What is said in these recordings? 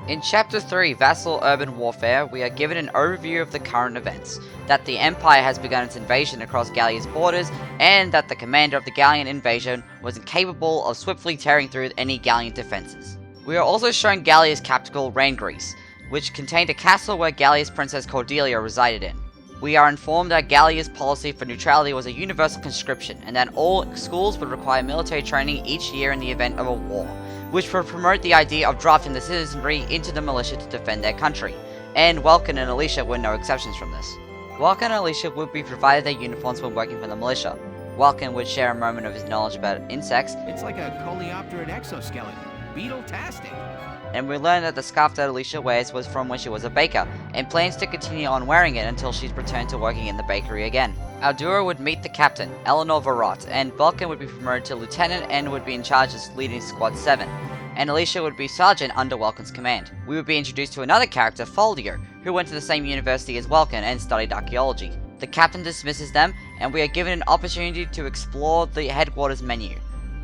In Chapter 3, Vasel Urban Warfare, we are given an overview of the current events, that the Empire has begun its invasion across Gallia's borders, and that the commander of the Gallian invasion was incapable of swiftly tearing through any Gallian defenses. We are also shown Gallia's capital, Rangrease, which contained a castle where Gallia's Princess Cordelia resided in. We are informed that Gallia's policy for neutrality was a universal conscription, and that all schools would require military training each year in the event of a war, which would promote the idea of drafting the citizenry into the militia to defend their country, and Welkin and Alicia were no exceptions from this. Welkin and Alicia would be provided their uniforms when working for the militia. Welkin would share a moment of his knowledge about insects. It's like a coleopterate exoskeleton. Beetle-tastic. And we learned that the scarf that Alicia wears was from when she was a baker, and plans to continue on wearing it until she's returned to working in the bakery again. Our duo would meet the captain, Eleanor Varrot, and Vulcan would be promoted to lieutenant and would be in charge of leading Squad 7, and Alicia would be sergeant under Welkin's command. We would be introduced to another character, Foldio, who went to the same university as Welkin and studied archaeology. The captain dismisses them, and we are given an opportunity to explore the headquarters menu.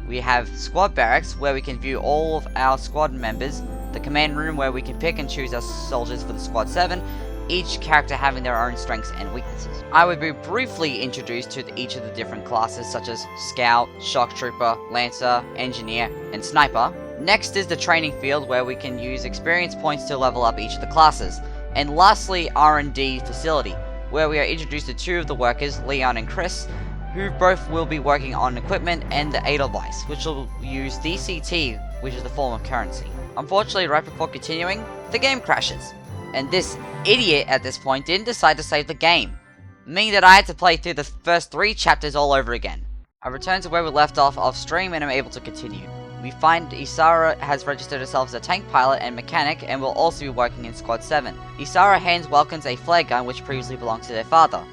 We have squad barracks, where we can view all of our squad members, the command room where we can pick and choose our soldiers for the Squad 7, each character having their own strengths and weaknesses. I would be briefly introduced to each of the different classes such as Scout, Shock Trooper, Lancer, Engineer, and Sniper. Next is the training field where we can use experience points to level up each of the classes. And lastly, R&D facility, where we are introduced to two of the workers, Leon and Chris, who both will be working on equipment and the Edelweiss, which will use DCT, which is the form of currency. Unfortunately, right before continuing, the game crashes, and this idiot at this point didn't decide to save the game, meaning that I had to play through the first 3 chapters all over again. I return to where we left off stream and I'm able to continue. We find Isara has registered herself as a tank pilot and mechanic and will also be working in Squad 7. Isara hands Welkins a flare gun which previously belonged to their father.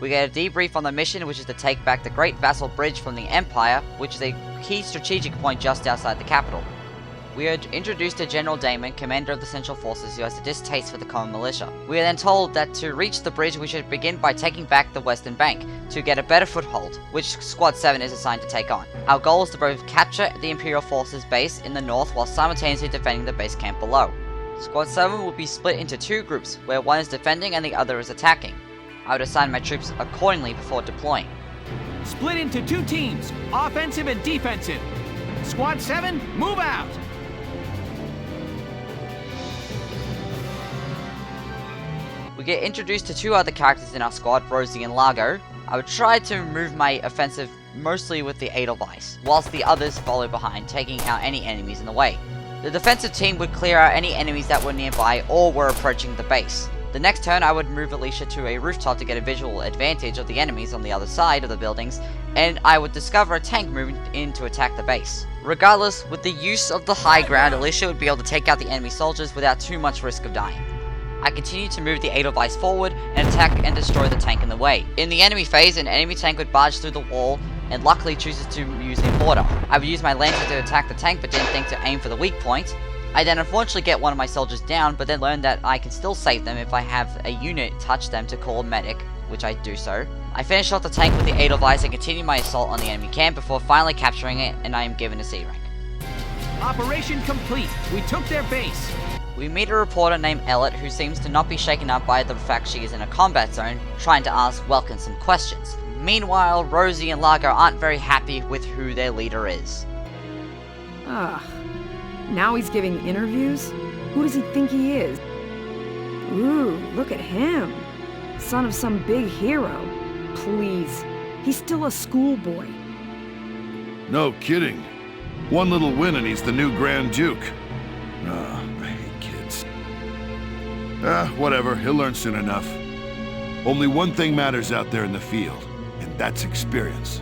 We get a debrief on the mission, which is to take back the Great Vassal Bridge from the Empire, which is a key strategic point just outside the capital. We are introduced to General Damon, commander of the Central Forces, who has a distaste for the common militia. We are then told that to reach the bridge we should begin by taking back the Western Bank, to get a better foothold, which Squad 7 is assigned to take on. Our goal is to both capture the Imperial Forces base in the north while simultaneously defending the base camp below. Squad 7 will be split into 2 groups, where one is defending and the other is attacking. I would assign my troops accordingly before deploying. Split into 2 teams, offensive and defensive. Squad 7, move out! We get introduced to 2 other characters in our squad, Rosie and Largo. I would try to move my offensive mostly with the Edelweiss, whilst the others follow behind, taking out any enemies in the way. The defensive team would clear out any enemies that were nearby or were approaching the base. The next turn I would move Alicia to a rooftop to get a visual advantage of the enemies on the other side of the buildings, and I would discover a tank moving in to attack the base. Regardless, with the use of the high ground, Alicia would be able to take out the enemy soldiers without too much risk of dying. I continue to move the Edelweiss forward and attack and destroy the tank in the way. In the enemy phase, an enemy tank would barge through the wall and luckily chooses to use a mortar. I would use my Lancer to attack the tank but didn't think to aim for the weak point. I then unfortunately get one of my soldiers down, but then learn that I can still save them if I have a unit touch them to call a medic, which I do so. I finish off the tank with the Edelweiss and continue my assault on the enemy camp before finally capturing it, and I am given a C rank. Operation complete. We took their base. We meet a reporter named Ellett who seems to not be shaken up by the fact she is in a combat zone, trying to ask Welkin some questions. Meanwhile, Rosie and Largo aren't very happy with who their leader is. Ugh. Now he's giving interviews? Who does he think he is? Ooh, look at him. Son of some big hero. Please. He's still a schoolboy. No kidding. One little win and he's the new Grand Duke. I hate kids. Whatever. He'll learn soon enough. Only one thing matters out there in the field, and that's experience.